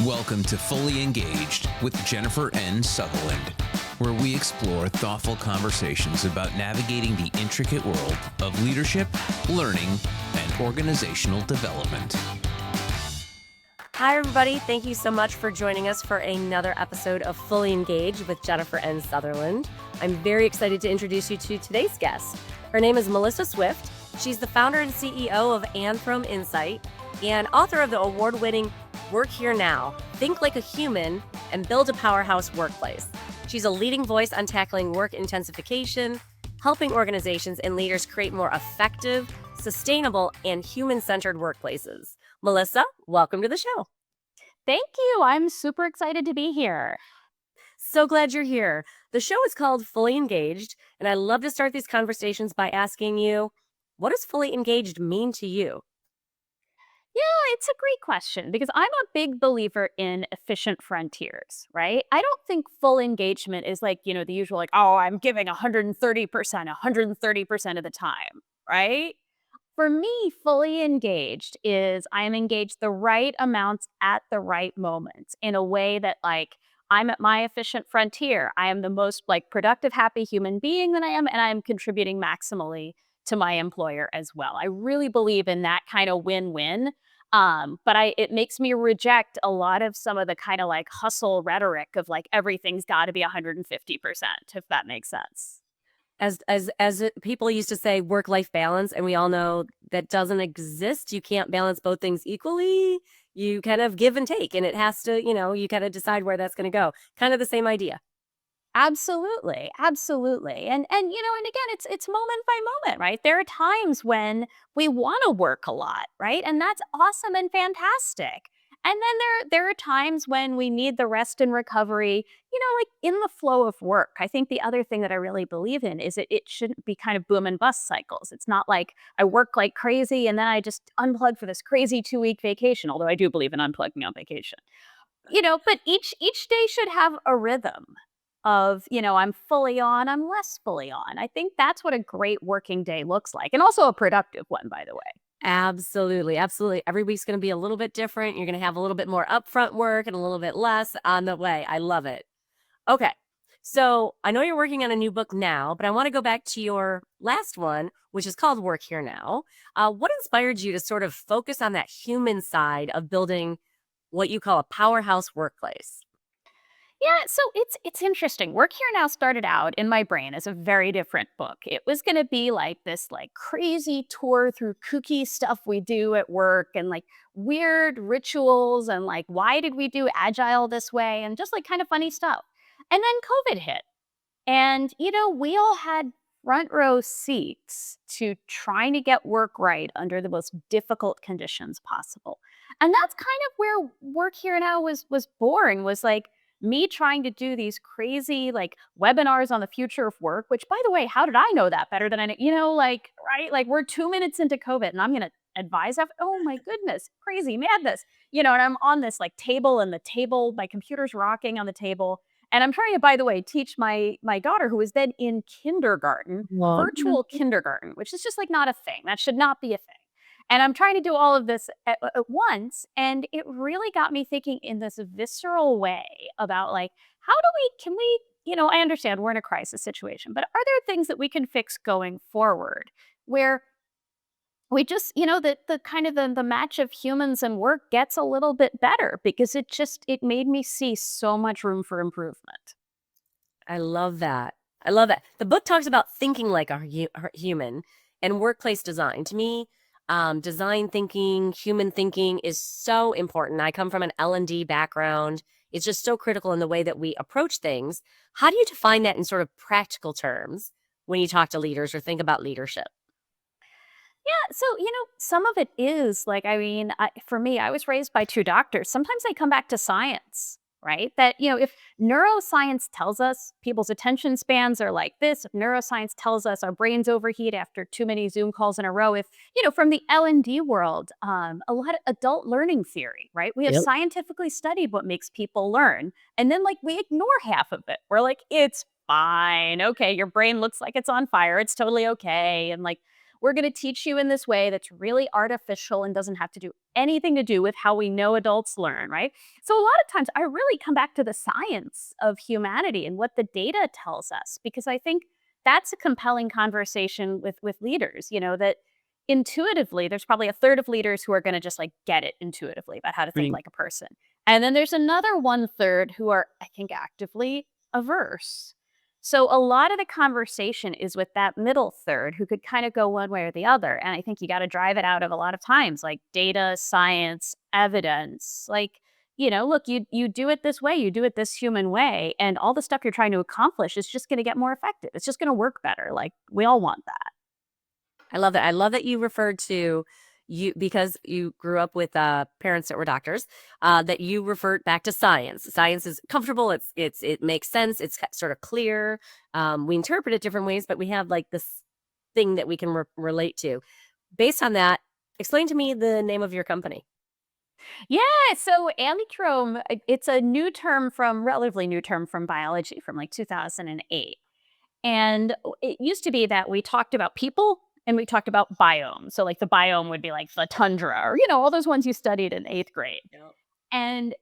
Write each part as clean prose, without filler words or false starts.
Welcome to Fully Engaged with Jennifer N. Sutherland, where we explore thoughtful conversations about navigating the intricate world of leadership, learning, and organizational development. Hi, everybody. Thank you so much for joining us for another episode of Fully Engaged with Jennifer N. Sutherland. I'm very excited to introduce you to today's guest. Her name is Melissa Swift. She's the founder and CEO of Anthrome Insight and author of the award-winning Work Here Now, Think Like a Human, and Build a Powerhouse Workplace. She's a leading voice on tackling work intensification, helping organizations and leaders create more effective, sustainable, and human-centered workplaces. Melissa, welcome to the show. Thank you. I'm super excited to be here. So glad you're here. The show is called Fully Engaged, and I love to start these conversations by asking you, what does fully engaged mean to you? Yeah, it's a great question because I'm a big believer in efficient frontiers, right? I don't think full engagement is like, the usual like, oh, I'm giving 130% of the time, right? For me, fully engaged is I am engaged the right amounts at the right moments in a way that like I'm at my efficient frontier. I am the most like productive, happy human being that I am, and I am contributing maximally to my employer as well. I really believe in that kind of win-win. But it makes me reject a lot of some of the kind of like hustle rhetoric of like everything's got to be 150%, if that makes sense. People used to say work-life balance, and we all know that doesn't exist. You can't balance both things equally. You kind of give and take, and it has to, you kind of decide where that's going to go. Kind of the same idea. Absolutely. Absolutely. And and again, it's moment by moment, right? There are times when we want to work a lot, right? And that's awesome and fantastic. And then there are times when we need the rest and recovery, like in the flow of work. I think the other thing that I really believe in is it shouldn't be kind of boom and bust cycles. It's not like I work like crazy and then I just unplug for this crazy 2-week vacation, although I do believe in unplugging on vacation. But each day should have a rhythm of, I'm fully on, I'm less fully on. I think that's what a great working day looks like, and also a productive one, by the way. Absolutely. Absolutely. Every week's going to be a little bit different. You're going to have a little bit more upfront work and a little bit less on the way. I love it. Okay. So I know you're working on a new book now, but I want to go back to your last one, which is called Work Here Now. What inspired you to sort of focus on that human side of building what you call a powerhouse workplace? Yeah, so it's interesting. Work Here Now started out in my brain as a very different book. It was going to be like this like crazy tour through kooky stuff we do at work and like weird rituals and like why did we do agile this way and just like kind of funny stuff. And then COVID hit. And we all had front row seats to trying to get work right under the most difficult conditions possible. And that's kind of where Work Here Now was born, was like me trying to do these crazy like webinars on the future of work, which by the way, how did I know that better than I, like, right? Like we're 2 minutes into COVID and I'm going to advise after, oh my goodness, crazy madness, and I'm on this like table and the table, my computer's rocking on the table. And I'm trying to, by the way, teach my daughter who is then in kindergarten, Well, virtual kindergarten, which is just like not a thing. That should not be a thing. And I'm trying to do all of this at once. And it really got me thinking in this visceral way about like, can we, I understand we're in a crisis situation, but are there things that we can fix going forward where we just, the kind of the match of humans and work gets a little bit better because it made me see so much room for improvement. I love that. I love that. The book talks about thinking like a human and workplace design. To me, design thinking, human thinking is so important. I come from an L&D background. It's just so critical in the way that we approach things. How do you define that in sort of practical terms when you talk to leaders or think about leadership? Yeah, so some of it is like, for me, I was raised by two doctors. Sometimes I come back to science, right? That if neuroscience tells us people's attention spans are like this, if neuroscience tells us our brains overheat after too many Zoom calls in a row, if from the L&D world, a lot of adult learning theory, right? We have Yep. scientifically studied what makes people learn, and then like we ignore half of it. We're like, it's fine, okay, your brain looks like it's on fire, it's totally okay, and like We're going to teach you in this way that's really artificial and doesn't have to do anything to do with how we know adults learn, right? So a lot of times I really come back to the science of humanity and what the data tells us, because I think that's a compelling conversation with leaders, that intuitively there's probably a third of leaders who are going to just like get it intuitively about how to think Right. like a person. And then there's another one third who are, I think, actively averse. So a lot of the conversation is with that middle third who could kind of go one way or the other. And I think you got to drive it out of a lot of times, like data, science, evidence. Like, look, you do it this way, you do it this human way, and all the stuff you're trying to accomplish is just going to get more effective. It's just going to work better. Like we all want that. I love that. I love that you referred to you because you grew up with parents that were doctors. That you revert back to science. Science is comfortable. It makes sense. It's sort of clear. We interpret it different ways, but we have like this thing that we can relate to. Based on that, explain to me the name of your company. Yeah, so anthrome, it's a relatively new term from biology from like 2008. And it used to be that we talked about people and we talked about biome. So like the biome would be like the tundra or, all those ones you studied in 8th grade. Yep. And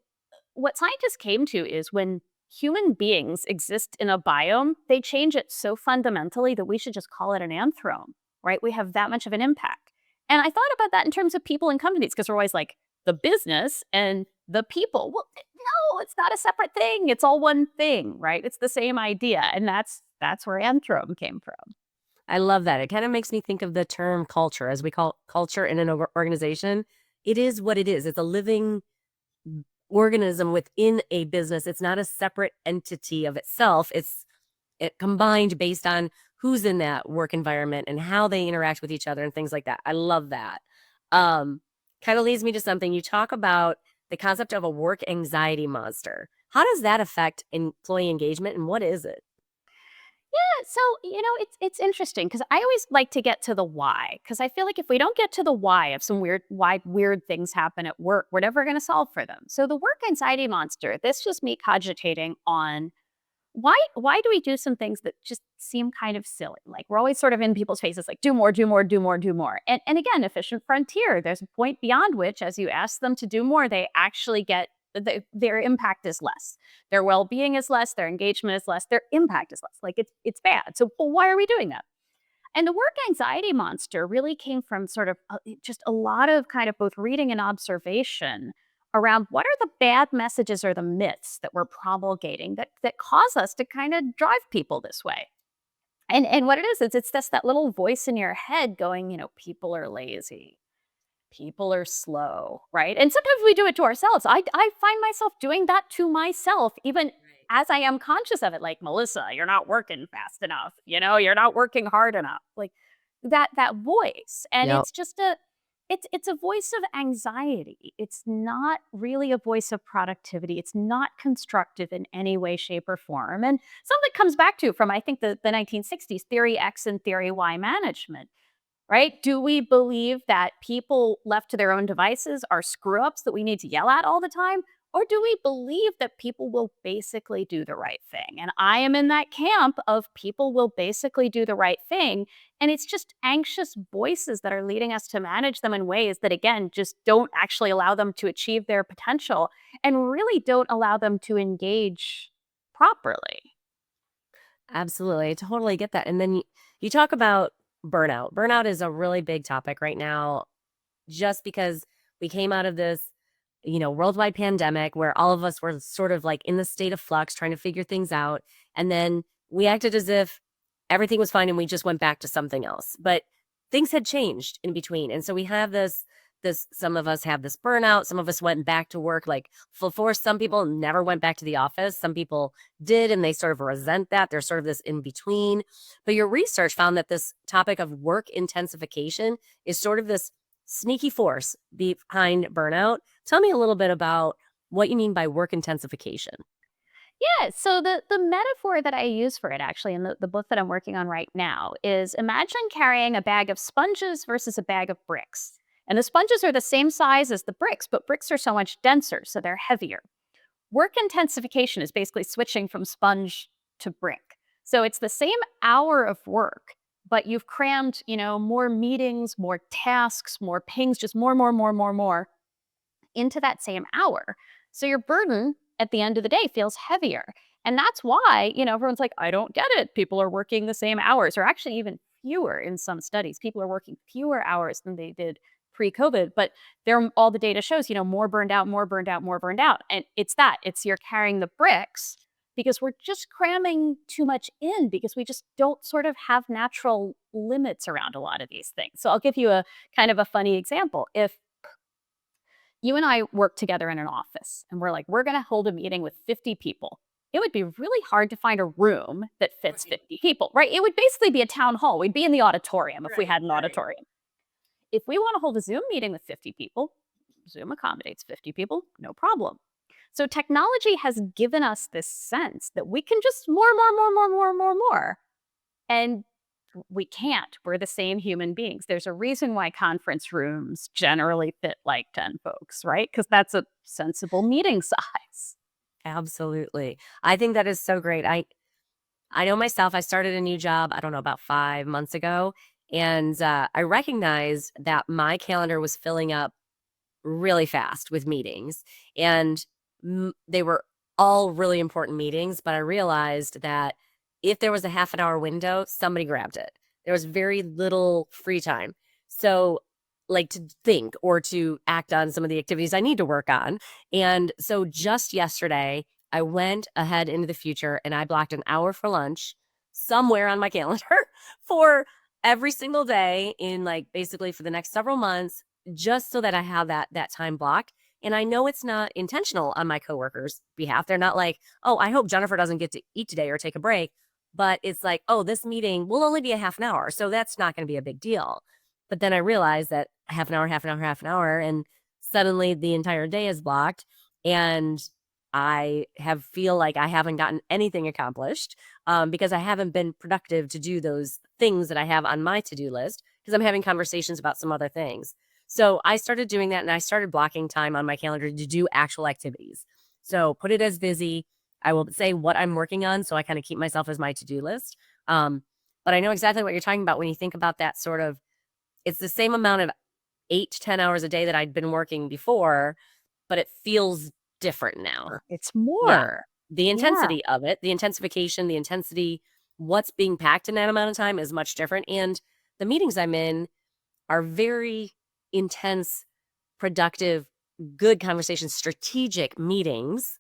what scientists came to is when human beings exist in a biome, they change it so fundamentally that we should just call it an anthrome, right? We have that much of an impact. And I thought about that in terms of people and companies because we're always like the business and the people. Well, no, it's not a separate thing. It's all one thing, right? It's the same idea. And that's where anthrome came from. I love that. It kind of makes me think of the term culture, as we call culture in an organization. It is what it is. It's a living organism within a business. It's not a separate entity of itself. It combined based on who's in that work environment and how they interact with each other and things like that. I love that. Kind of leads me to something you talk about, the concept of a work anxiety monster. How does that affect employee engagement and what is it? Yeah, so it's interesting because I always like to get to the why because I feel like if we don't get to the why of some weird things happen at work, we're never going to solve for them. So the work anxiety monster, this was me cogitating on why do we do some things that just seem kind of silly? Like we're always sort of in people's faces, like do more, do more, do more, do more. And again, efficient frontier. There's a point beyond which, as you ask them to do more, they actually get their impact is less. Their well-being is less, their engagement is less, their impact is less. Like it's bad. So well, why are we doing that? And the work anxiety monster really came from sort of just a lot of kind of both reading and observation around what are the bad messages or the myths that we're promulgating that cause us to kind of drive people this way. And what it is it's just that little voice in your head going, people are lazy. People are slow, right? And sometimes we do it to ourselves. I find myself doing that to myself, even as I am conscious of it. Like, Melissa, you're not working fast enough. You're not working hard enough. Like that voice. And Yep. it's just it's a voice of anxiety. It's not really a voice of productivity. It's not constructive in any way, shape, or form. And something that comes back to from I think the 1960s, theory X and theory Y management, right? Do we believe that people left to their own devices are screw ups that we need to yell at all the time? Or do we believe that people will basically do the right thing? And I am in that camp of people will basically do the right thing. And it's just anxious voices that are leading us to manage them in ways that, again, just don't actually allow them to achieve their potential and really don't allow them to engage properly. Absolutely. I totally get that. And then you talk about burnout. Burnout is a really big topic right now, just because we came out of this, worldwide pandemic where all of us were sort of like in the state of flux, trying to figure things out. And then we acted as if everything was fine and we just went back to something else. But things had changed in between. And so we have this some of us have this burnout. Some of us went back to work. Like full force. Some people never went back to the office. Some people did, and they sort of resent that. There's sort of this in between. But your research found that this topic of work intensification is sort of this sneaky force behind burnout. Tell me a little bit about what you mean by work intensification. Yeah, so the metaphor that I use for it actually in the book that I'm working on right now is imagine carrying a bag of sponges versus a bag of bricks. And the sponges are the same size as the bricks, but bricks are so much denser, so they're heavier. Work intensification is basically switching from sponge to brick. So it's the same hour of work, but you've crammed, more meetings, more tasks, more pings, just more into that same hour. So your burden at the end of the day feels heavier. And that's why, everyone's like, I don't get it. People are working the same hours, or actually even fewer in some studies. People are working fewer hours than they did pre-COVID, but all the data shows, more burned out, more burned out, more burned out. And it's you're carrying the bricks because we're just cramming too much in because we just don't sort of have natural limits around a lot of these things. So I'll give you a kind of a funny example. If you and I work together in an office and we're like, we're going to hold a meeting with 50 people. It would be really hard to find a room that fits 50 people, right? It would basically be a town hall. We'd be in the auditorium if we had an auditorium. If we want to hold a Zoom meeting with 50 people, Zoom accommodates 50 people, no problem. So technology has given us this sense that we can just more. And we can't. We're the same human beings. There's a reason why conference rooms generally fit like 10 folks, right? Because that's a sensible meeting size. Absolutely. I think that is so great. I know myself, I started a new job, I don't know, about 5 months ago. And I recognized that my calendar was filling up really fast with meetings. And they were all really important meetings. But I realized that if there was a half an hour window, somebody grabbed it. There was very little free time. So, like, to think or to act on some of the activities I need to work on. And so just yesterday, I went ahead into the future and I blocked an hour for lunch somewhere on my calendar for every single day in, like, basically for the next several months, just so that I have that time blocked. And I know it's not intentional on my coworkers' behalf. They're not like, oh, I hope Jennifer doesn't get to eat today or take a break. But it's like, oh, this meeting will only be a half an hour. So that's not going to be a big deal. But then I realized that half an hour, and suddenly the entire day is blocked. And I feel like I haven't gotten anything accomplished because I haven't been productive to do those things that I have on my to-do list because I'm having conversations about some other things. So I started doing that, and I started blocking time on my calendar to do actual activities. So put it as busy. I will say what I'm working on, so I kind of keep myself as my to-do list. But I know exactly what you're talking about when you think about that sort of, it's the same amount of 8 to 10 hours a day that I'd been working before, but it feels different now. It's more. Yeah. The intensity of it, the intensification, the intensity, what's being packed in that amount of time is much different. And the meetings I'm in are very intense, productive, good conversations, strategic meetings.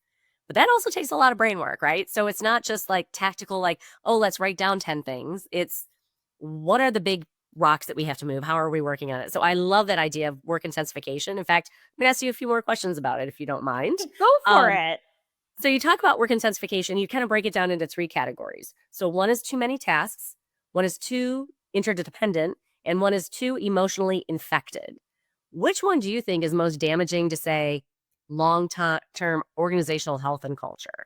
But that also takes a lot of brain work, right? So it's not just like tactical, like, oh, let's write down 10 things. It's what are the big rocks that we have to move? How are we working on it? So I love that idea of work intensification. In fact, I'm going to ask you a few more questions about it if you don't mind. Go for it. So you talk about work intensification, you kind of break it down into 3 categories. So one is too many tasks, one is too interdependent, and one is too emotionally infected. Which one do you think is most damaging to, say, long-term organizational health and culture?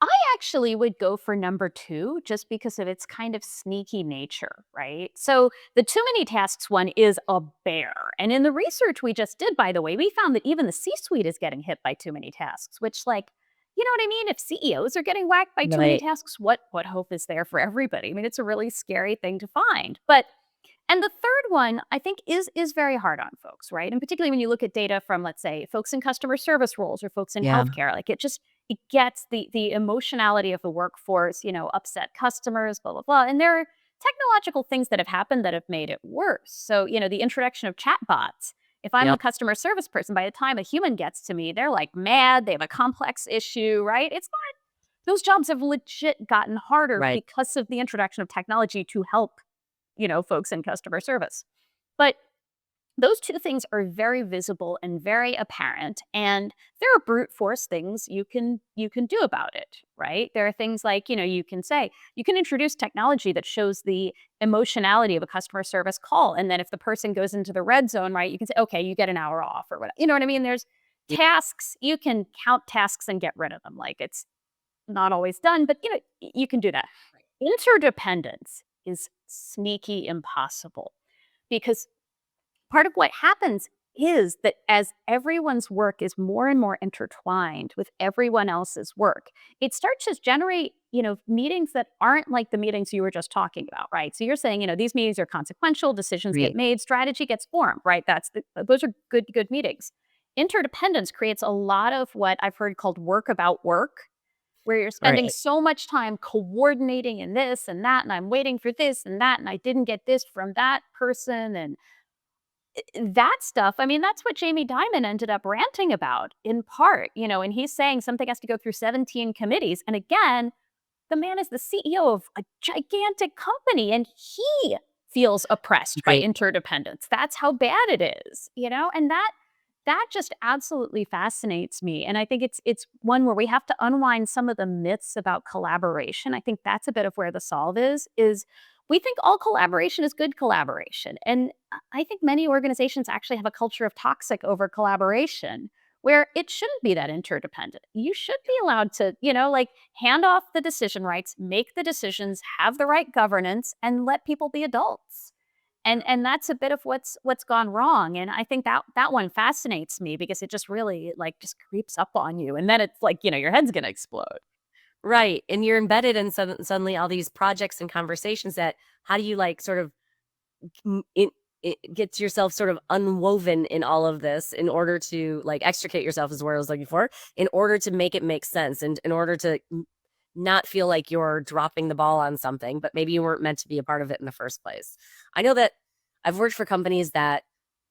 I actually would go for number 2 just because of its kind of sneaky nature, right? So the too many tasks one is a bear. And in the research we just did, by the way, we found that even the C-suite is getting hit by too many tasks, which, like, you know what I mean? If CEOs are getting whacked by too many Right. tasks, what hope is there for everybody? I mean, it's a really scary thing to find. But and the third one, I think, is very hard on folks, right? And particularly when you look at data from, let's say, folks in customer service roles or folks in Yeah. healthcare, like it gets the emotionality of the workforce, upset customers, blah, blah, blah. And there are technological things that have happened that have made it worse. So, the introduction of chatbots. If I'm a Yep. customer service person, by the time a human gets to me, they're like mad, they have a complex issue, right? It's not, those jobs have legit gotten harder Right. because of the introduction of technology to help folks in customer service. But those two things are very visible and very apparent, and there are brute force things you can do about it, right? There are things like, you can say, you can introduce technology that shows the emotionality of a customer service call, and then if the person goes into the red zone, right, you can say, okay, you get an hour off or whatever. You know what I mean? There's Yeah. tasks, you can count tasks and get rid of them. Like, it's not always done, but you can do that. Interdependence is sneaky impossible because part of what happens is that as everyone's work is more and more intertwined with everyone else's work, it starts to generate, meetings that aren't like the meetings you were just talking about, right? So you're saying, these meetings are consequential, decisions get Right. made, strategy gets formed, right? Those are good meetings. Interdependence creates a lot of what I've heard called work about work, where you're spending Right. so much time coordinating in this and that, and I'm waiting for this and that, and I didn't get this from that person, and that stuff, I mean, that's what Jamie Dimon ended up ranting about in part, and he's saying something has to go through 17 committees. And again, the man is the CEO of a gigantic company and he feels oppressed by Right. interdependence. That's how bad it is, and that just absolutely fascinates me. And I think it's one where we have to unwind some of the myths about collaboration. I think that's a bit of where the solve is we think all collaboration is good collaboration. And I think many organizations actually have a culture of toxic over collaboration where it shouldn't be that interdependent. You should be allowed to, like hand off the decision rights, make the decisions, have the right governance, and let people be adults. And that's a bit of what's gone wrong. And I think that one fascinates me because it just really like just creeps up on you. And then it's like, your head's gonna explode. Right. And you're embedded in suddenly all these projects and conversations that how do you like sort of it gets yourself sort of unwoven in all of this in order to like extricate yourself is where I was looking for in order to make it make sense and in order to not feel like you're dropping the ball on something, but maybe you weren't meant to be a part of it in the first place. I know that I've worked for companies that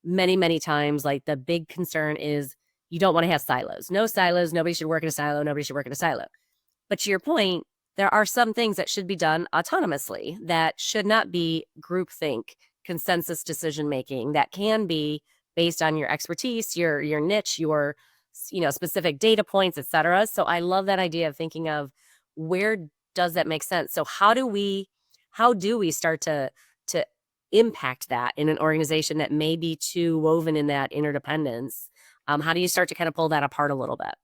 many times, like the big concern is you don't want to have silos. No silos. Nobody should work in a silo. Nobody should work in a silo. But to your point, there are some things that should be done autonomously that should not be groupthink, consensus decision making that can be based on your expertise, your niche, your specific data points, et cetera. So I love that idea of thinking of where does that make sense? So how do we start to impact that in an organization that may be too woven in that interdependence? How do you start to kind of pull that apart a little bit?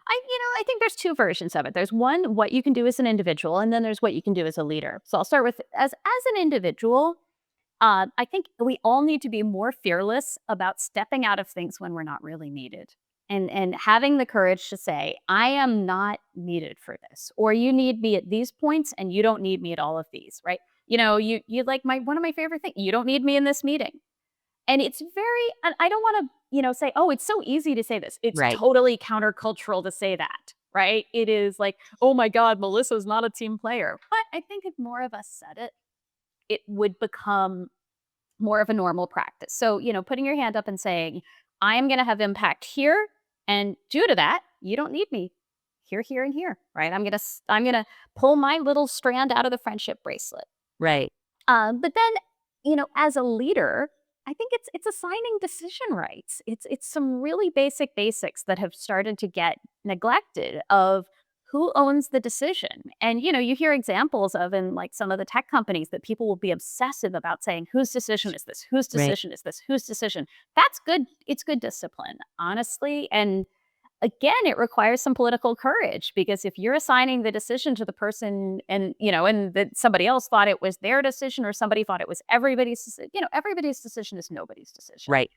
I think there's two versions of it. There's one, what you can do as an individual, and then there's what you can do as a leader. So I'll start with as an individual. I think we all need to be more fearless about stepping out of things when we're not really needed. And having the courage to say, I am not needed for this, or you need me at these points and you don't need me at all of these, right? You like one of my favorite things, you don't need me in this meeting. And it's very, and I don't want to, say, oh, it's so easy to say this. It's Right. totally countercultural to say that, right? It is like, oh my God, Melissa's not a team player. But I think if more of us said it, it would become more of a normal practice. So, putting your hand up and saying, I am going to have impact here. And due to that, you don't need me here, here, and here, right? I'm going to pull my little strand out of the friendship bracelet. Right. But then, as a leader, I think it's assigning decision rights. It's some really basic basics that have started to get neglected of who owns the decision. And you hear examples of in like some of the tech companies that people will be obsessive about saying whose decision is this? Whose Right. decision is this? Whose decision? That's good. It's good discipline, honestly. And again, it requires some political courage because if you're assigning the decision to the person and that somebody else thought it was their decision or somebody thought it was everybody's decision, everybody's decision is nobody's decision. Right.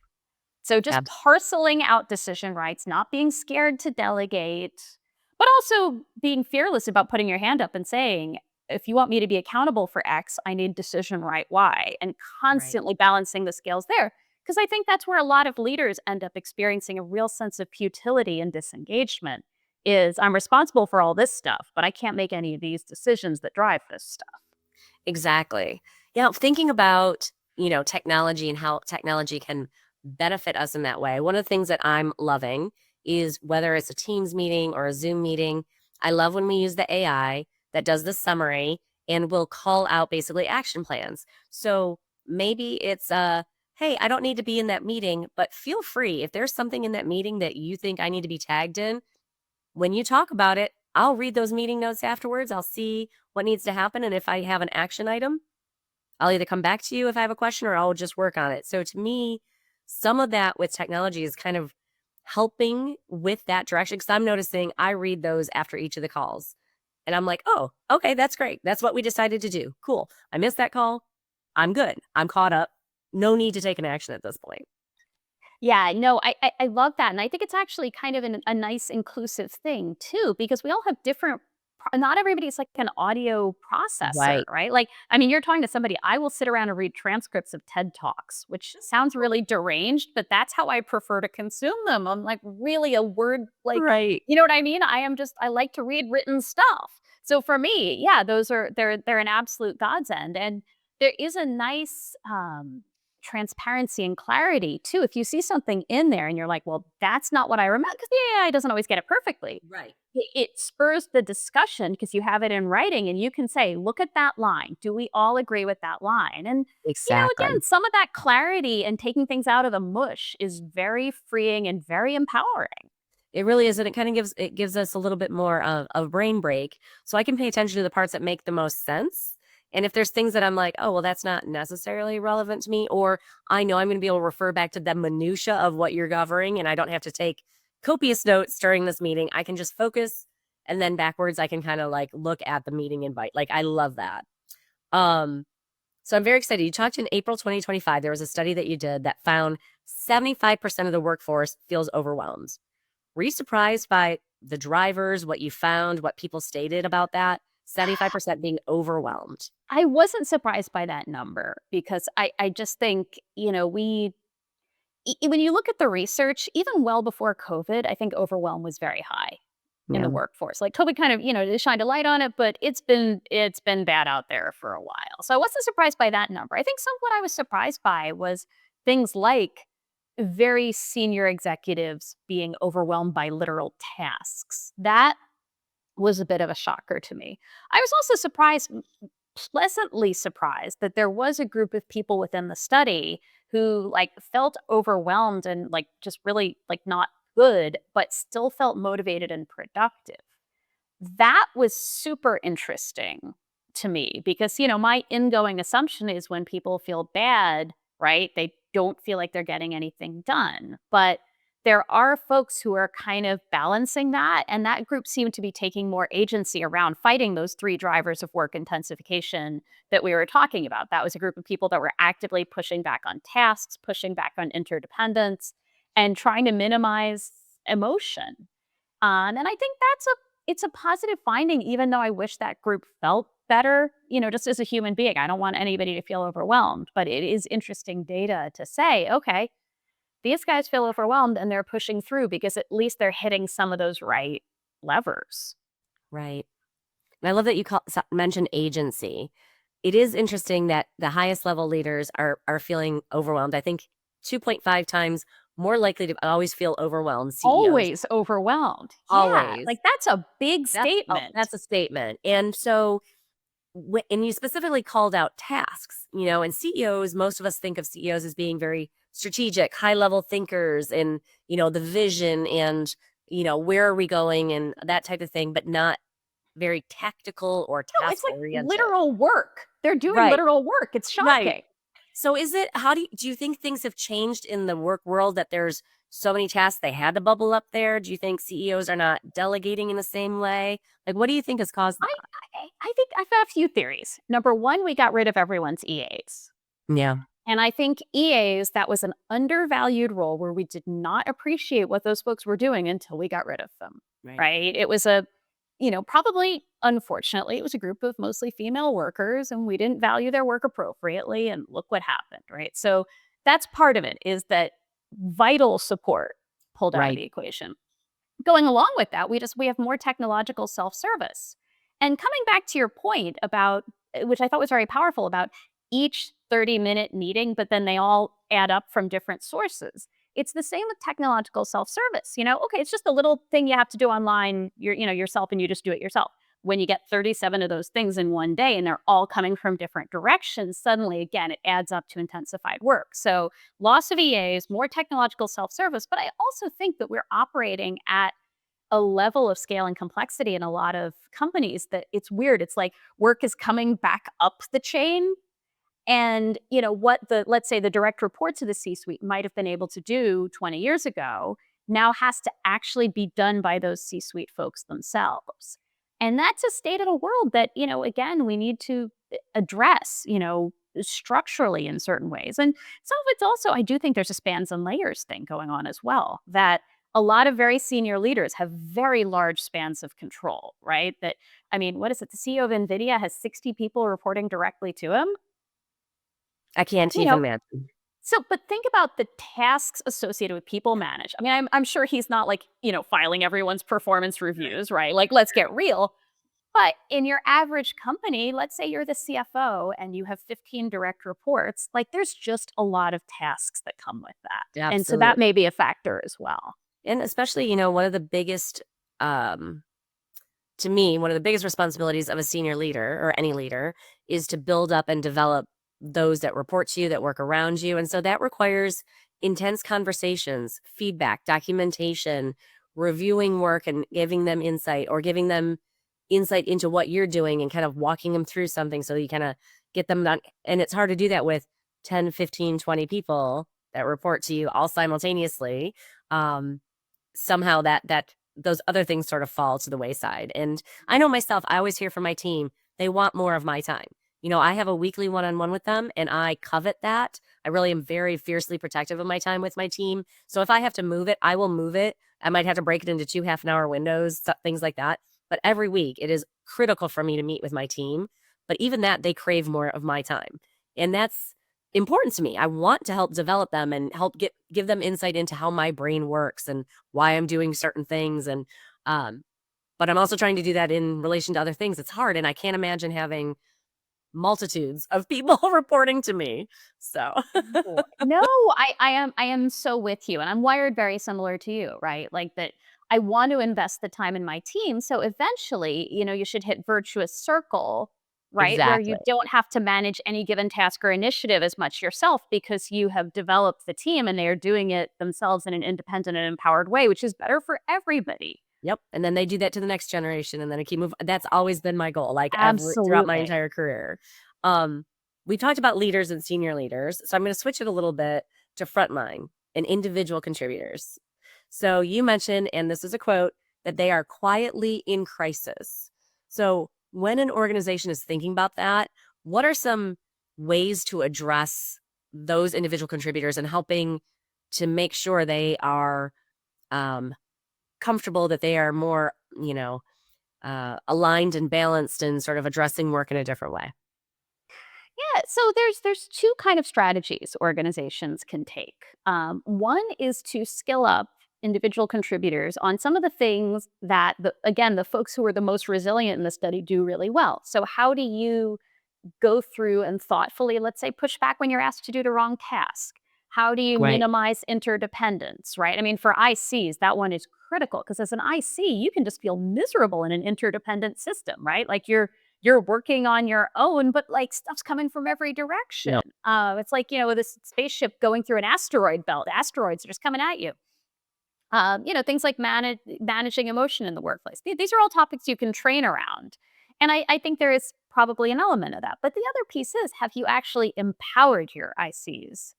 So just parceling out decision rights, not being scared to delegate, but also being fearless about putting your hand up and saying, if you want me to be accountable for X, I need decision right Y, and constantly balancing the scales there. Because I think that's where a lot of leaders end up experiencing a real sense of futility and disengagement is I'm responsible for all this stuff, but I can't make any of these decisions that drive this stuff. Exactly. Yeah, thinking about, technology and how technology can benefit us in that way. One of the things that I'm loving is whether it's a Teams meeting or a Zoom meeting, I love when we use the AI that does the summary and will call out basically action plans. So maybe it's hey, I don't need to be in that meeting, but feel free if there's something in that meeting that you think I need to be tagged in, when you talk about it, I'll read those meeting notes afterwards. I'll see what needs to happen. And if I have an action item, I'll either come back to you if I have a question or I'll just work on it. So to me, some of that with technology is kind of helping with that direction because I'm noticing I read those after each of the calls. And I'm like, oh, okay, that's great. That's what we decided to do. Cool. I missed that call. I'm good. I'm caught up. No need to take an action at this point. Yeah, no, I love that, and I think it's actually kind of a nice inclusive thing too, because we all have different. Not everybody's like an audio processor, Right. right? Like, I mean, you're talking to somebody. I will sit around and read transcripts of TED talks, which sounds really deranged, but that's how I prefer to consume them. I'm like really a word, like, Right. you know what I mean? I like to read written stuff. So for me, yeah, they're an absolute godsend, and there is a nice transparency and clarity too. If you see something in there and you're like, well, that's not what I remember, because the AI doesn't always get it perfectly. Right. It spurs the discussion because you have it in writing and you can say, look at that line. Do we all agree with that line? And, again, Exactly. some of that clarity and taking things out of the mush is very freeing and very empowering. It really is, and it gives us a little bit more of a brain break, so I can pay attention to the parts that make the most sense. And if there's things that I'm like, oh well, that's not necessarily relevant to me, or I know I'm going to be able to refer back to the minutia of what you're covering, and I don't have to take copious notes during this meeting. I can just focus, and then backwards, I can kind of like look at the meeting invite. Like I love that. Um, so I'm very excited. You talked in April 2025. There was a study that you did that found 75% of the workforce feels overwhelmed. Were you surprised by the drivers, what you found, what people stated about that? 75% being overwhelmed. I wasn't surprised by that number because I just think, when you look at the research, even well before COVID, I think overwhelm was very high in the Yeah. workforce. Like COVID kind of, it shined a light on it, but it's been bad out there for a while. So I wasn't surprised by that number. I think some what I was surprised by was things like very senior executives being overwhelmed by literal tasks. That was a bit of a shocker to me. I was also pleasantly surprised that there was a group of people within the study who like felt overwhelmed and like just really like not good, but still felt motivated and productive. That was super interesting to me because, my ingoing assumption is when people feel bad, right? They don't feel like they're getting anything done. But there are folks who are kind of balancing that. And that group seemed to be taking more agency around fighting those three drivers of work intensification that we were talking about. That was a group of people that were actively pushing back on tasks, pushing back on interdependence, and trying to minimize emotion. And I think it's a positive finding, even though I wish that group felt better, just as a human being. I don't want anybody to feel overwhelmed, but it is interesting data to say, okay, these guys feel overwhelmed and they're pushing through because at least they're hitting some of those right levers. Right. And I love that you mentioned agency. It is interesting that the highest level leaders are feeling overwhelmed. I think 2.5 times more likely to always feel overwhelmed. CEOs Always overwhelmed. Yeah. always. Like that's a big That's statement. a statement. And so and you specifically called out tasks, and CEOs, most of us think of CEOs as being very strategic, high level thinkers and, the vision and, where are we going and that type of thing, but not very tactical or No, it's task like oriented. literal work. They're doing Right. literal work. It's Right. shocking. So how do you think things have changed in the work world that there's so many tasks they had to bubble up there? Do you think CEOs are not delegating in the same way? Like, what do you think has caused I, that? I think I've got a few theories. Number one, we got rid of everyone's EAs. Yeah. And I think EAs, that was an undervalued role where we did not appreciate what those folks were doing until we got rid of them, Right. right? It was probably, unfortunately, it was a group of mostly female workers and we didn't value their work appropriately. And look what happened, right? So that's part of it is that vital support pulled out of Right. the equation. Going along with that, we have more technological self-service. And coming back to your point about which I thought was very powerful about each 30-minute meeting, but then they all add up from different sources. It's the same with technological self-service. Okay, it's just a little thing you have to do online, yourself, and you just do it yourself. When you get 37 of those things in one day and they're all coming from different directions, suddenly again it adds up to intensified work. So loss of EAs, more technological self-service, but I also think that we're operating at a level of scale and complexity in a lot of companies that it's weird. It's like work is coming back up the chain. And, what let's say the direct reports of the C suite might have been able to do 20 years ago now has to actually be done by those C suite folks themselves. And that's a state of the world that, again, we need to address. structurally in certain ways. And some of it's also, I do think there's a spans and layers thing going on as well, that a lot of very senior leaders have very large spans of control, right? That, I mean, what is it? The CEO of NVIDIA has 60 people reporting directly to him. I can't You even know, imagine. so, but think about the tasks associated with people manage. I mean, I'm sure he's not like, filing everyone's performance reviews, right? Like, let's get real. But in your average company, let's say you're the CFO and you have 15 direct reports, like there's just a lot of tasks that come with that. And so that Absolutely. may be a factor as well. And especially, one of the biggest, um, to me, one of the biggest responsibilities of a senior leader or any leader is to build up and develop those that report to you, that work around you. And so that requires intense conversations, feedback, documentation, reviewing work and giving them insight, or giving them insight into what you're doing and kind of walking them through something so you kind of get them done. And it's hard to do that with 10, 15, 20 people that report to you all simultaneously. Um, Somehow that those other things sort of fall to the wayside. And I know myself, I always hear from my team, they want more of my time. I have a weekly one-on-one with them, and I covet that. I really am very fiercely protective of my time with my team. So if I have to move it, I will move it. I might have to break it into 2 half-an-hour windows, things like that. But every week, it is critical for me to meet with my team. But even that, they crave more of my time. And that's important to me. I want to help develop them and help give them insight into how my brain works and why I'm doing certain things. And but I'm also trying to do that in relation to other things. It's hard, and I can't imagine having multitudes of people reporting to me. So No, I am so with you, and I'm wired very similar to you, right? Like that I want to invest the time in my team, so eventually, you should hit virtuous circle, right? Where you exactly. don't have to manage any given task or initiative as much yourself because you have developed the team and they are doing it themselves in an independent and empowered way, which is better for everybody. Yep. And then they do that to the next generation, and then I keep moving. That's always been my goal, like throughout my Absolutely. entire career. Um, we talked about leaders and senior leaders. So I'm going to switch it a little bit to frontline and individual contributors. So you mentioned, and this is a quote, that they are quietly in crisis. So when an organization is thinking about that, what are some ways to address those individual contributors and helping to make sure they are um, comfortable, that they are more, aligned and balanced and sort of addressing work in a different way? Yeah, so there's two kind of strategies organizations can take. One is to skill up individual contributors on some of the things that the folks who are the most resilient in the study do really well. So how do you go through and thoughtfully, let's say, push back when you're asked to do the wrong task? How do you Right. minimize interdependence, right? I mean, for ICs, that one is critical because as an IC, you can just feel miserable in an interdependent system, right? Like you're working on your own, but like stuff's coming from every direction. Yep. It's like, this spaceship going through an asteroid belt. Asteroids are just coming at you. Things like managing emotion in the workplace. These are all topics you can train around. And I think there is probably an element of that. But the other piece is, have you actually empowered your ICs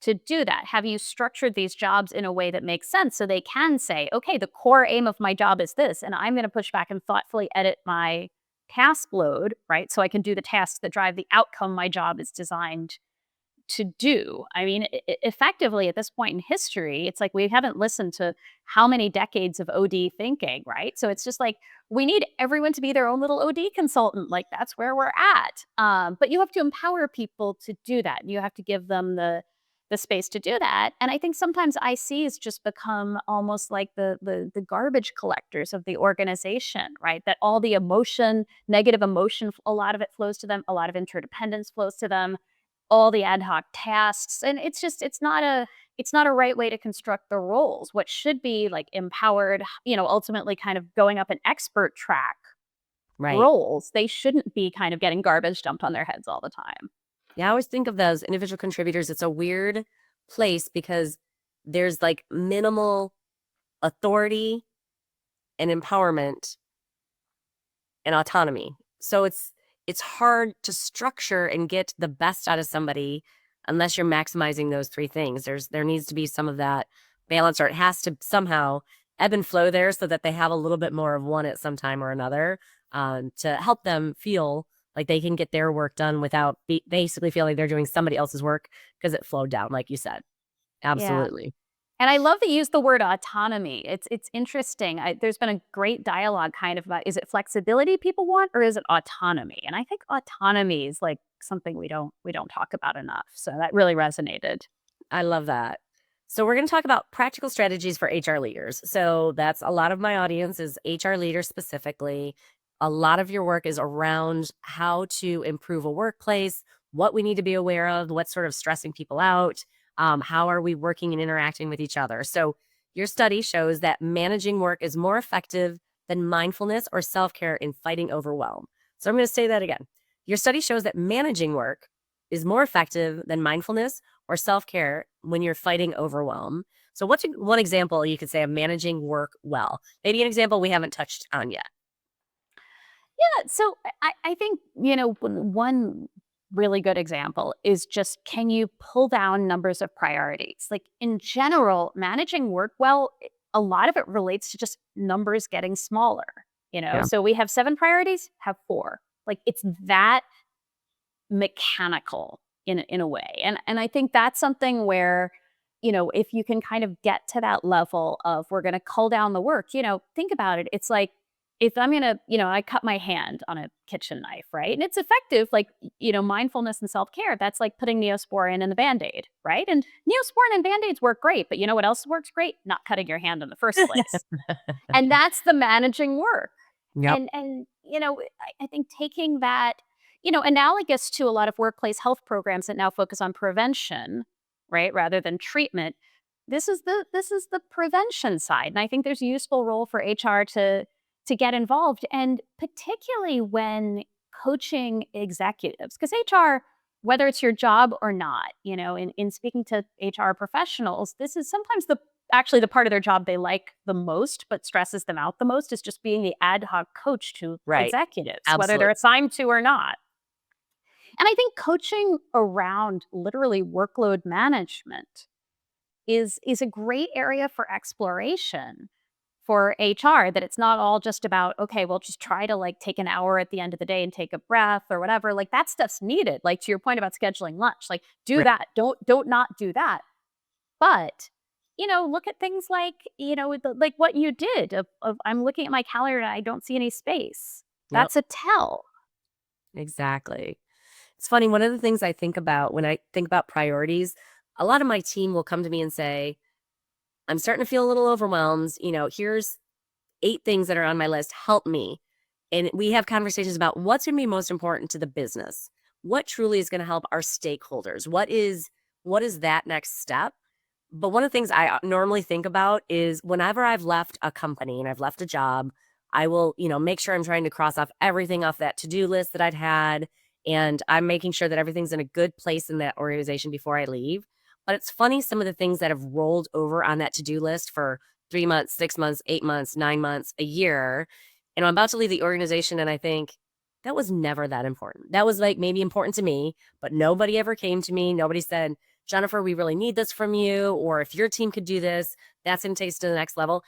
to do that? Have you structured these jobs in a way that makes sense so they can say, okay, the core aim of my job is this, and I'm going to push back and thoughtfully edit my task load, right? So I can do the tasks that drive the outcome my job is designed to do. I mean, effectively at this point in history, it's like we haven't listened to how many decades of OD thinking, right? So it's just like we need everyone to be their own little OD consultant. Like that's where we're at. But you have to empower people to do that. You have to give them the space to do that. And I think sometimes ICs just become almost like the garbage collectors of the organization, right? That all the emotion, negative emotion, a lot of it flows to them, a lot of interdependence flows to them, all the ad hoc tasks. And it's not a right way to construct the roles. What should be like empowered, ultimately kind of going up an expert track Right. roles, they shouldn't be kind of getting garbage dumped on their heads all the time. Yeah, I always think of those individual contributors. It's a weird place because there's like minimal authority and empowerment and autonomy. So it's hard to structure and get the best out of somebody unless you're maximizing those three things. There needs to be some of that balance, or it has to somehow ebb and flow there so that they have a little bit more of one at some time or another, to help them feel Like they can get their work done without basically feeling they're doing somebody else's work because it flowed down, like you said. Yeah. Absolutely. And I love that you use the word autonomy. It's interesting. There's been a great dialogue kind of about, is it flexibility people want or is it autonomy? And I think autonomy is like something we don't talk about enough. So that really resonated. I love that. So we're going to talk about practical strategies for HR leaders. So that's a lot of my audience is HR leaders specifically. A lot of your work is around how to improve a workplace, what we need to be aware of, what's sort of stressing people out, how are we working and interacting with each other. So your study shows that managing work is more effective than mindfulness or self-care in fighting overwhelm. So I'm going to say that again. Your study shows that managing work is more effective than mindfulness or self-care when you're fighting overwhelm. So what's one example you could say of managing work well? Maybe an example we haven't touched on yet. Yeah. So I think, one really good example is just, can you pull down numbers of priorities? Like in general, managing work well, a lot of it relates to just numbers getting smaller. Yeah. So we have 7 priorities, have 4. Like it's that mechanical in a way. And I think that's something where, if you can kind of get to that level of we're going to cull down the work, think about it. It's like if I'm going to, I cut my hand on a kitchen knife, right? And it's effective, like, mindfulness and self-care. That's like putting Neosporin in the Band-Aid, right? And Neosporin and Band-Aids work great, but you know what else works great? Not cutting your hand in the first place. And that's the managing work. Yep. And I think taking that, analogous to a lot of workplace health programs that now focus on prevention, right, rather than treatment. This is the prevention side, and I think there's a useful role for HR to get involved, and particularly when coaching executives, because HR, whether it's your job or not, in speaking to HR professionals, this is sometimes actually the part of their job they like the most, but stresses them out the most, is just being the ad hoc coach to Right. executives, whether Absolutely. they're assigned to or not. And I think coaching around literally workload management is a great area for exploration for HR, that it's not all just about, okay, well, just try to like take an hour at the end of the day and take a breath or whatever. Like that stuff's needed. Like to your point about scheduling lunch, like do Right. that. Don't not do that. But, look at things like, like what you did of I'm looking at my calendar and I don't see any space. Yep. That's a tell. Exactly. It's funny. One of the things I think about when I think about priorities, a lot of my team will come to me and say, I'm starting to feel a little overwhelmed. Here's 8 things that are on my list. Help me. And we have conversations about what's going to be most important to the business. What truly is going to help our stakeholders? What is that next step? But one of the things I normally think about is whenever I've left a company and I've left a job, I will, make sure I'm trying to cross off everything off that to-do list that I'd had. And I'm making sure that everything's in a good place in that organization before I leave. But it's funny, some of the things that have rolled over on that to-do list for 3 months, 6 months, 8 months, 9 months, a year. And I'm about to leave the organization and I think, that was never that important. That was like maybe important to me, but nobody ever came to me. Nobody said, Jennifer, we really need this from you. Or if your team could do this, that's going to take us to the next level.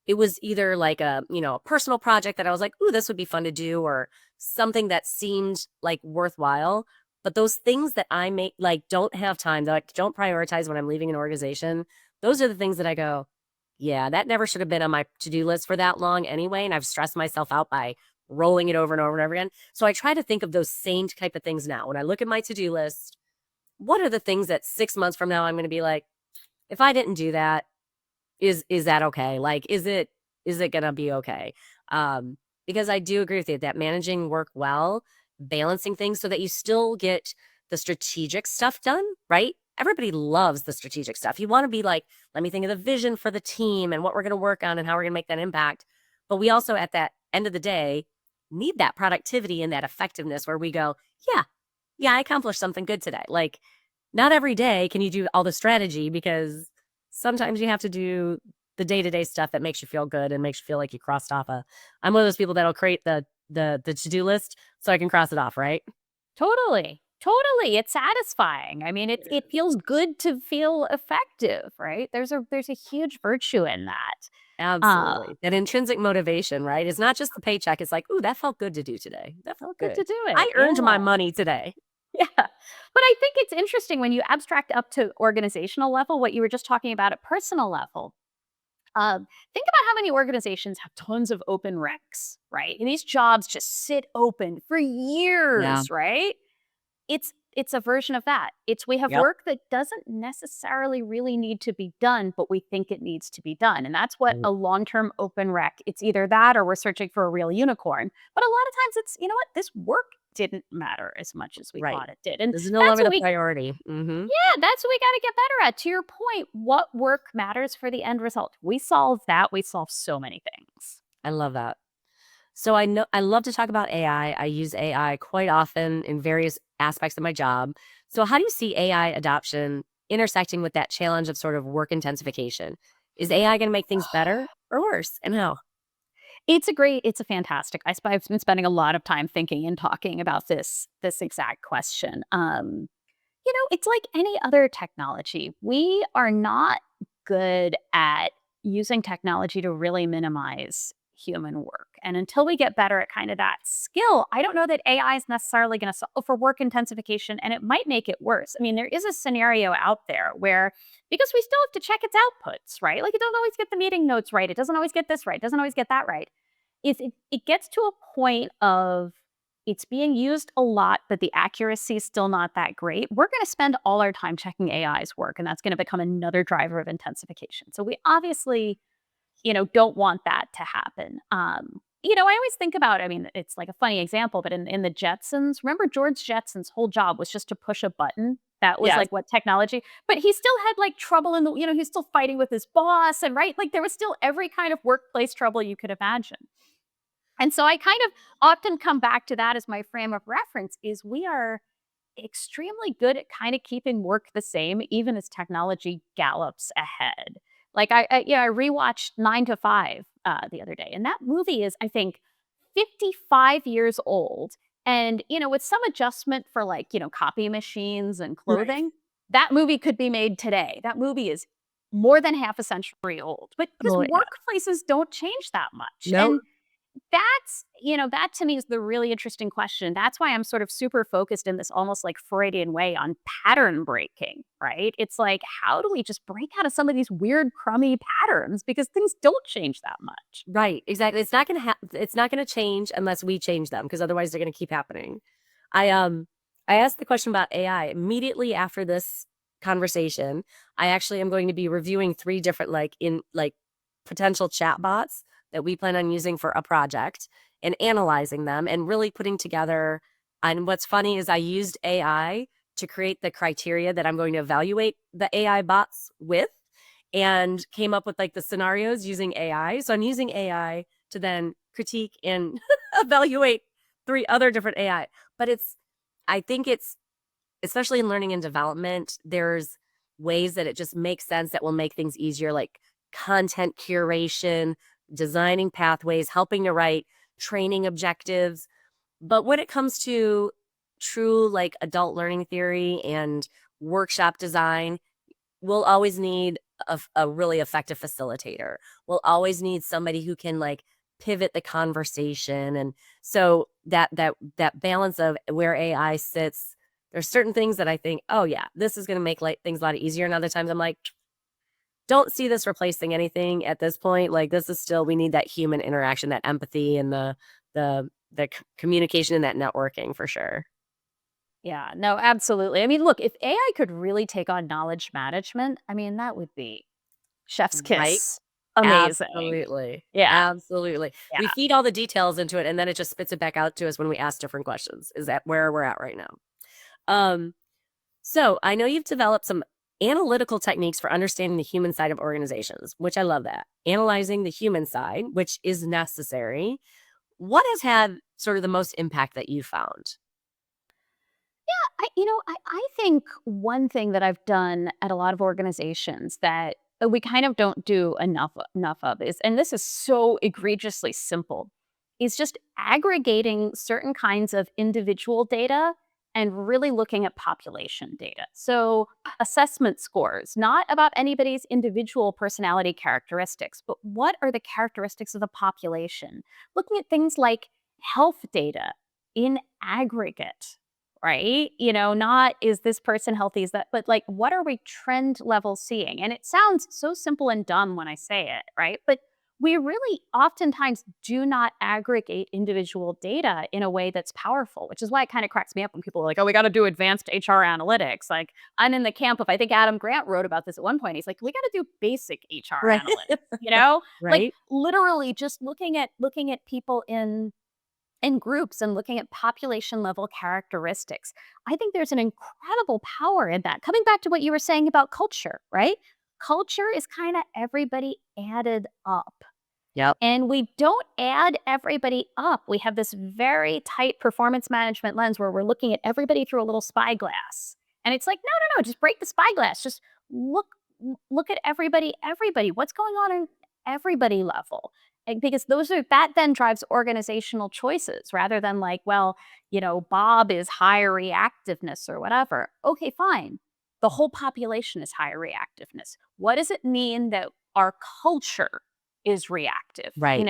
It was either like a personal project that I was like, ooh, this would be fun to do, or something that seemed like worthwhile. But those things that I don't have time, that I don't prioritize when I'm leaving an organization, those are the things that I go, yeah, that never should have been on my to-do list for that long anyway. And I've stressed myself out by rolling it over and over and over again. So I try to think of those same type of things now. When I look at my to-do list, what are the things that 6 months from now I'm going to be like, if I didn't do that, is that okay? Like, is it going to be okay? Because I do agree with you that managing work well, balancing things so that you still get the strategic stuff done, right? Everybody loves the strategic stuff. You want to be like, let me think of the vision for the team and what we're going to work on and how we're going to make that impact. But we also, at that end of the day, need that productivity and that effectiveness where we go, yeah, I accomplished something good today. Like, not every day can you do all the strategy, because sometimes you have to do the day-to-day stuff that makes you feel good and makes you feel like you crossed off I'm one of those people that'll create the to-do list so I can cross it off, right? Totally. Totally, it's satisfying. I mean, it feels good to feel effective, right? There's a huge virtue in that. Uh, Absolutely. That intrinsic motivation, right? It's not just the paycheck. It's like, ooh, that felt good to do today. That felt Good good. to do I it. earned my Yeah. money today. Yeah. But I think it's interesting when you abstract up to organizational level, what you were just talking about at personal level. Think about how many organizations have tons of open recs, right? And these jobs just sit open for Yeah. years, right? It's a version of that. It's we have Yep. work that doesn't necessarily really need to be done, but we think it needs to be done. And that's what Mm. a long-term open rec, it's either that or we're searching for a real unicorn. But a lot of times it's, you know what, this work didn't matter as much as we Right. thought it did. And This is no that's longer what the we priority. Hmm. yeah, that's what we got to get better at. To your point, what work matters for the end result? We solve that, we solve so many things. I love that. So I know I love to talk about AI. I use AI quite often in various aspects of my job. So how do you see AI adoption intersecting with that challenge of sort of work intensification? Is AI going to make things better or worse, and how? It's a fantastic. I've been spending a lot of time thinking and talking about this exact question. It's like any other technology. We are not good at using technology to really minimize human work. And until we get better at kind of that skill, I don't know that AI is necessarily going to solve for work intensification, and it might make it worse. I mean, there is a scenario out there where because we still have to check its outputs, right? Like it doesn't always get the meeting notes right. It doesn't always get this right. It doesn't always get that right. If it gets to a point of it's being used a lot, but the accuracy is still not that great, we're going to spend all our time checking AI's work, and that's going to become another driver of intensification. So we obviously, don't want that to happen. I always think about, I mean, it's like a funny example, but in the Jetsons, remember George Jetson's whole job was just to push a button. That was Yes. like what technology, but he still had like trouble in the, he's still fighting with his boss and right. Like there was still every kind of workplace trouble you could imagine. And so I kind of often come back to that as my frame of reference is we are extremely good at kind of keeping work the same even as technology gallops ahead. Like I rewatched 9 to 5 the other day, and that movie is I think 55 years old. And with some adjustment for like copy machines and Right. clothing, that movie could be made today. That movie is more than half a century old, but because Oh, yeah. workplaces don't change that much, No. and that to me is the really interesting question. That's why I'm sort of super focused in this almost like Freudian way on pattern breaking, right? It's like, how do we just break out of some of these weird, crummy patterns because things don't change that much? Right. Exactly. It's not gonna change unless we change them, because otherwise they're gonna keep happening. I asked the question about AI immediately after this conversation. I actually am going to be reviewing three different potential chatbots that we plan on using for a project and analyzing them and really putting together. And what's funny is I used AI to create the criteria that I'm going to evaluate the AI bots with, and came up with like the scenarios using AI. So I'm using AI to then critique and evaluate three other different AI. But I think it's, especially in learning and development, there's ways that it just makes sense that will make things easier, like content curation, designing pathways, helping to write training objectives. But when it comes to true like adult learning theory and workshop design, we'll always need a really effective facilitator. We'll always need somebody who can like pivot the conversation. And so that balance of where AI sits, there's certain things that I think, oh yeah, this is going to make like things a lot easier. And other times I'm like, don't see this replacing anything at this point. Like this is still, we need that human interaction, that empathy, and the communication and that networking for sure. Yeah, no, absolutely. I mean, look, if AI could really take on knowledge management, I mean, that would be chef's Right. kiss. Amazing. Absolutely. Yeah, Absolutely. We yeah. feed all the details into it, and then it just spits it back out to us when we ask different questions. Is that where we're at right now? Um, so I know you've developed some analytical techniques for understanding the human side of organizations, which I love that. Analyzing the human side, which is necessary. What has had sort of the most impact that you found? I think one thing that I've done at a lot of organizations that we kind of don't do enough of is, and this is so egregiously simple, is just aggregating certain kinds of individual data and really looking at population data. So, assessment scores, not about anybody's individual personality characteristics, but what are the characteristics of the population? Looking at things like health data in aggregate, right? Not is this person healthy, is that, but like, what are we trend level seeing? And it sounds so simple and dumb when I say it, right? But we really oftentimes do not aggregate individual data in a way that's powerful, which is why it kind of cracks me up when people are like, oh, we got to do advanced HR analytics. Like, I'm in the camp of, I think Adam Grant wrote about this at one point. He's like, we got to do basic HR Right. analytics, like Right. literally just looking at people in groups and looking at population level characteristics. I think there's an incredible power in that. Coming back to what you were saying about culture, right? Culture is kind of everybody added up. Yep. And we don't add everybody up. We have this very tight performance management lens where we're looking at everybody through a little spyglass. And it's like, no, no, no, just break the spyglass. Just look look at everybody. What's going on in everybody level? And because that then drives organizational choices rather than like, well, Bob is high reactiveness or whatever. Okay, fine. The whole population is high reactiveness. What does it mean that our culture is reactive? Right.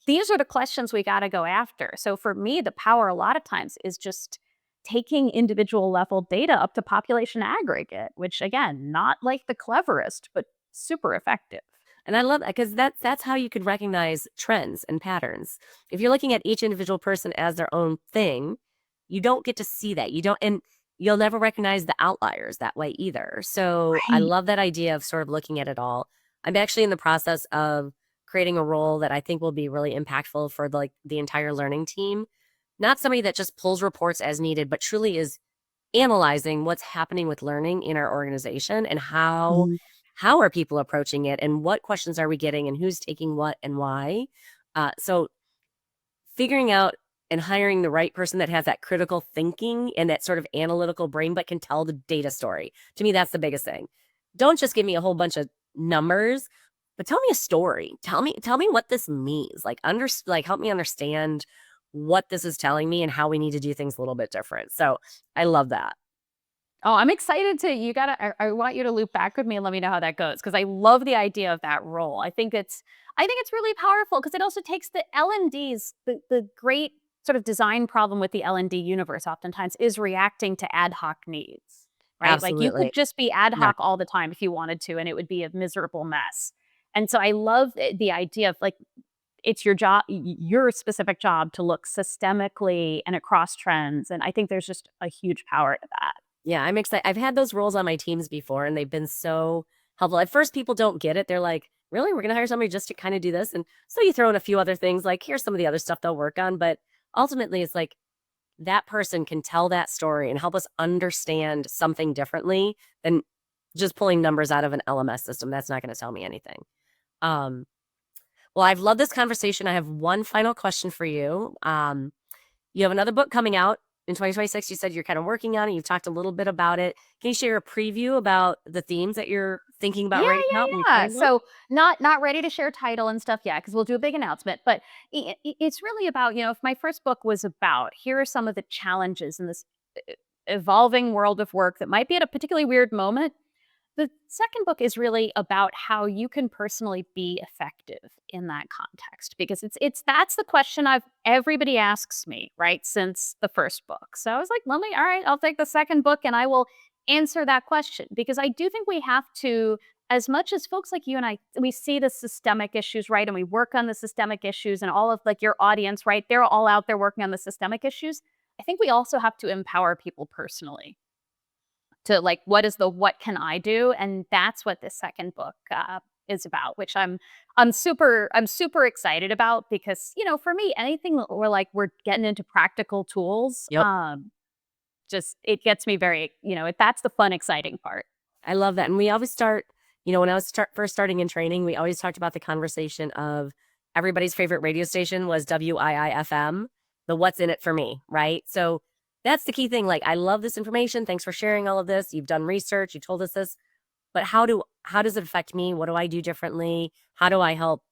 These are the questions we got to go after. So for me, the power a lot of times is just taking individual level data up to population aggregate, which again, not like the cleverest, but super effective. And I love that because that's how you could recognize trends and patterns. If you're looking at each individual person as their own thing, you don't get to see that. You don't, and you'll never recognize the outliers that way either. So I Right. love that idea of sort of looking at it all. I'm actually in the process of creating a role that I think will be really impactful for the entire learning team. Not somebody that just pulls reports as needed, but truly is analyzing what's happening with learning in our organization and how are people approaching it and what questions are we getting and who's taking what and why. So figuring out and hiring the right person that has that critical thinking and that sort of analytical brain but can tell the data story. To me, that's the biggest thing. Don't just give me a whole bunch of numbers, but tell me a story. Tell me what this means. Help me understand what this is telling me and how we need to do things a little bit different. So I love that. Oh, I'm excited I want you to loop back with me and let me know how that goes. Cause I love the idea of that role. I think it's really powerful because it also takes the L&Ds, the great sort of design problem with the L&D universe oftentimes is reacting to ad hoc needs, right? Like you could Absolutely. just be ad Yeah. hoc all the time if you wanted to, and it would be a miserable mess. And so I love the idea of like, it's your job, your specific job to look systemically and across trends. And I think there's just a huge power to that. Yeah, I'm excited. I've had those roles on my teams before, and they've been so helpful. At first, people don't get it. They're like, really? We're going to hire somebody just to kind of do this? And so you throw in a few other things, like, here's some of the other stuff they'll work on. But ultimately, it's like that person can tell that story and help us understand something differently than just pulling numbers out of an LMS system. That's not going to tell me anything. Um, well, I've loved this conversation. I have one final question for you. You have another book coming out in 2026. You said you're kind of working on it. You've talked a little bit about it. Can you share a preview about the themes that you're thinking about Yeah, writing yeah, out when you're yeah. planning one? So not ready to share title and stuff yet because we'll do a big announcement. But it's really about if my first book was about here are some of the challenges in this evolving world of work that might be at a particularly weird moment. The second book is really about how you can personally be effective in that context because that's the question everybody asks me, right, since the first book. So I was like, all right, I'll take the second book and I will answer that question because I do think we have to, as much as folks like you and I, we see the systemic issues, right, and we work on the systemic issues and all of like your audience, right, they're all out there working on the systemic issues. I think we also have to empower people personally to like what can I do, and that's what this second book is about, which I'm super excited about because for me anything that we're getting into practical tools, Yep. just it gets me very that's the fun exciting part. I love that. And we always start, when I was first starting in training, we always talked about the conversation of everybody's favorite radio station was WIIFM, the what's in it for me, right? So that's the key thing. Like, I love this information. Thanks for sharing all of this. You've done research. You told us this, but how does it affect me? What do I do differently? How do I help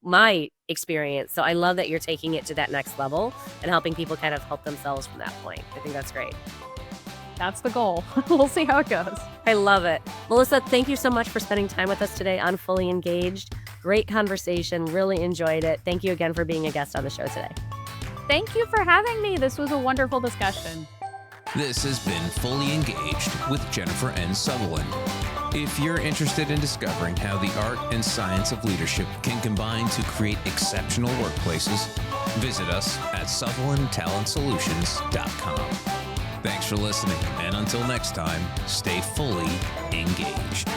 my experience. So I love that you're taking it to that next level and helping people kind of help themselves from that point. I think that's great. That's the goal. We'll see how it goes. I love it. Melissa, thank you so much for spending time with us today on Fully Engaged. Great conversation. Really enjoyed it. Thank you again for being a guest on the show today. Thank you for having me. This was a wonderful discussion. This has been Fully Engaged with Jennifer N. Sutherland. If you're interested in discovering how the art and science of leadership can combine to create exceptional workplaces, visit us at SutherlandTalentSolutions.com. Thanks for listening, and until next time, stay fully engaged.